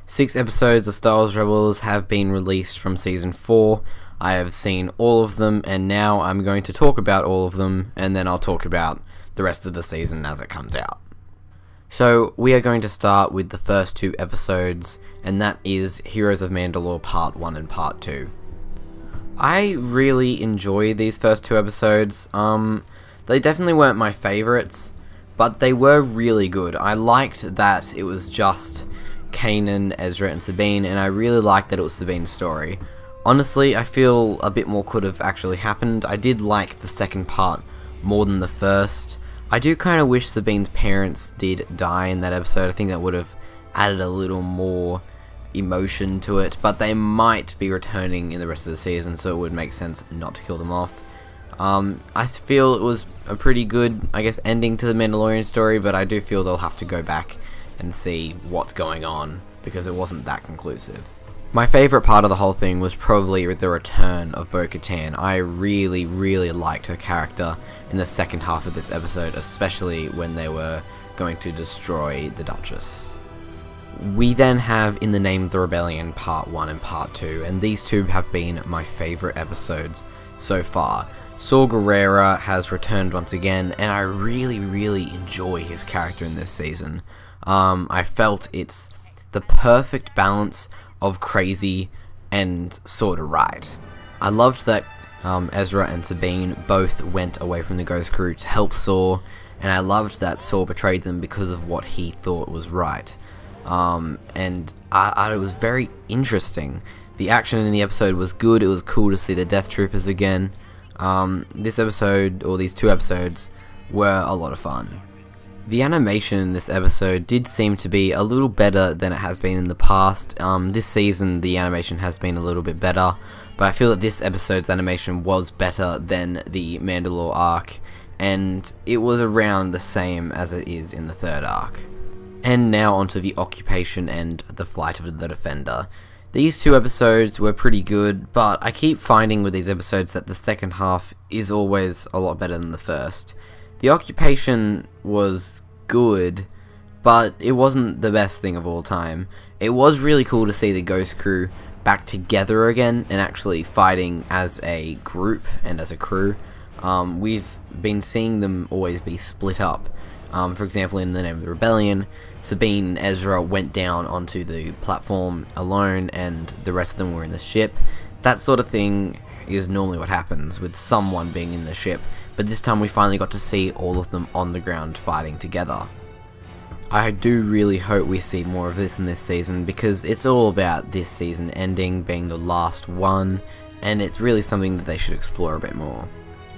6 episodes of Star Wars Rebels have been released from Season 4. I have seen all of them, and now I'm going to talk about all of them, and then I'll talk about the rest of the season as it comes out. So, we are going to start with the first 2 episodes, and that is Heroes of Mandalore Part 1 and Part 2. I really enjoy these first 2 episodes. They definitely weren't my favourites, but they were really good. I liked that it was just Kanan, Ezra, and Sabine, and I really liked that it was Sabine's story. Honestly, I feel a bit more could have actually happened. I did like the second part more than the first. I do kind of wish Sabine's parents did die in that episode. I think that would have added a little more emotion to it, but they might be returning in the rest of the season, so it would make sense not to kill them off. I feel it was a pretty good, ending to the Mandalorian story, but I do feel they'll have to go back and see what's going on, because it wasn't that conclusive. My favourite part of the whole thing was probably the return of Bo-Katan. I really liked her character in the second half of this episode, especially when they were going to destroy the Duchess. We then have In the Name of the Rebellion Part 1 and Part 2, and these two have been my favourite episodes so far. Saw Gerrera has returned once again, and I really enjoy his character in this season. I felt it's the perfect balance of crazy and sorta right. I loved that Ezra and Sabine both went away from the Ghost Crew to help Saw, and I loved that Saw betrayed them because of what he thought was right. And it was very interesting. The action in the episode was good. It was cool to see the Death Troopers again. This episode, or these 2 episodes, were a lot of fun. The animation in this episode did seem to be a little better than it has been in the past. This season the animation has been a little bit better, but I feel that this episode's animation was better than the Mandalore arc, and it was around the same as it is in the 3rd arc. And now onto the Occupation and the Flight of the Defender. These 2 episodes were pretty good, but I keep finding with these episodes that the second half is always a lot better than the first. The Occupation was good, but it wasn't the best thing of all time. It was really cool to see the Ghost Crew back together again and actually fighting as a group and as a crew. We've been seeing them always be split up. For example, in The Name of the Rebellion, Sabine and Ezra went down onto the platform alone and the rest of them were in the ship. That sort of thing is normally what happens with someone being in the ship, but this time we finally got to see all of them on the ground fighting together. I do really hope we see more of this in this season, because it's all about this season ending being the last one, and it's really something that they should explore a bit more.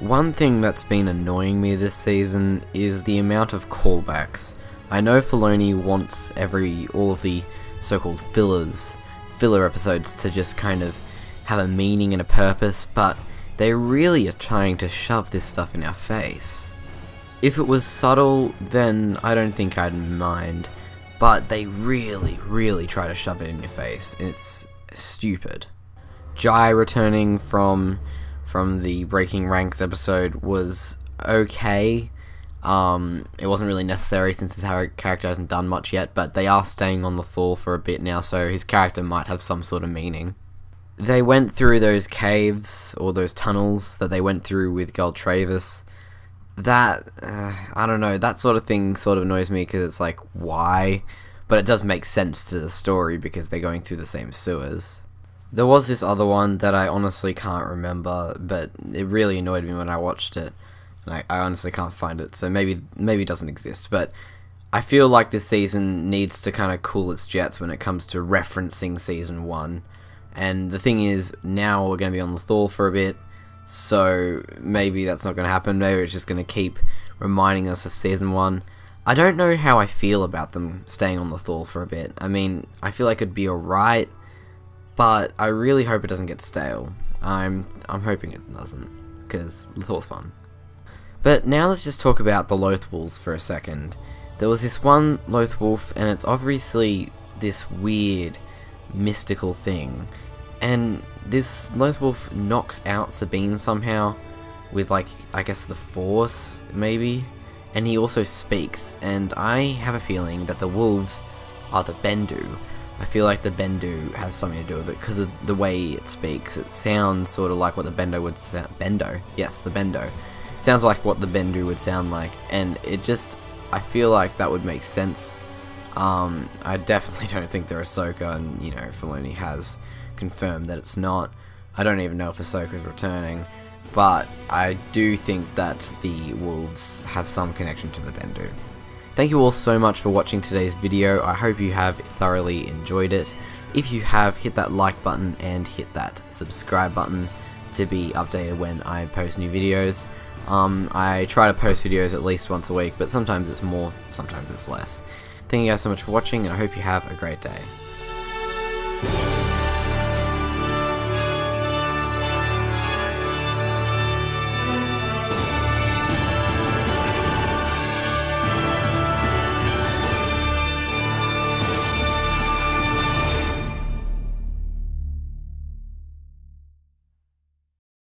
One thing that's been annoying me this season is the amount of callbacks. I know Filoni wants all of the so-called filler episodes to just kind of have a meaning and a purpose, but they really are trying to shove this stuff in our face. If it was subtle, then I don't think I'd mind, but they really try to shove it in your face, and it's stupid. Jai returning from the Breaking Ranks episode was okay. It wasn't really necessary since his character hasn't done much yet, but they are staying on the Thal for a bit now, so his character might have some sort of meaning. They went through those caves, or those tunnels that they went through with Gold Travis. That, I don't know, that sort of thing sort of annoys me, because it's like, why? But it does make sense to the story, because they're going through the same sewers. There was this other one that I honestly can't remember, but it really annoyed me when I watched it. I honestly can't find it, so maybe it doesn't exist, but I feel like this season needs to kind of cool its jets when it comes to referencing Season 1. And the thing is, now we're going to be on the Thal for a bit, so maybe that's not going to happen. Maybe it's just going to keep reminding us of Season 1. I don't know how I feel about them staying on the Thal for a bit. I mean, I feel like it'd be alright, but I really hope it doesn't get stale. I'm hoping it doesn't, because the Thal's fun. But now let's just talk about the Loth Wolves for a second. There was this one Loth Wolf, and it's obviously this weird, mystical thing. And this Loth Wolf knocks out Sabine somehow, with the Force, maybe? And he also speaks, and I have a feeling that the wolves are the Bendu, I feel like the Bendu has something to do with it because of the way it speaks. It sounds sort of like what the Bendo would sound. Bendo? Yes, the Bendo. It sounds like what the Bendu would sound like, and it just, I feel like that would make sense. I definitely don't think they're Ahsoka, and, you know, Filoni has confirmed that it's not. I don't even know if Ahsoka's returning, but I do think that the wolves have some connection to the Bendu. Thank you all so much for watching today's video. I hope you have thoroughly enjoyed it. If you have, hit that like button and hit that subscribe button to be updated when I post new videos. I try to post videos at least once a week, but sometimes it's more, sometimes it's less. Thank you guys so much for watching, and I hope you have a great day.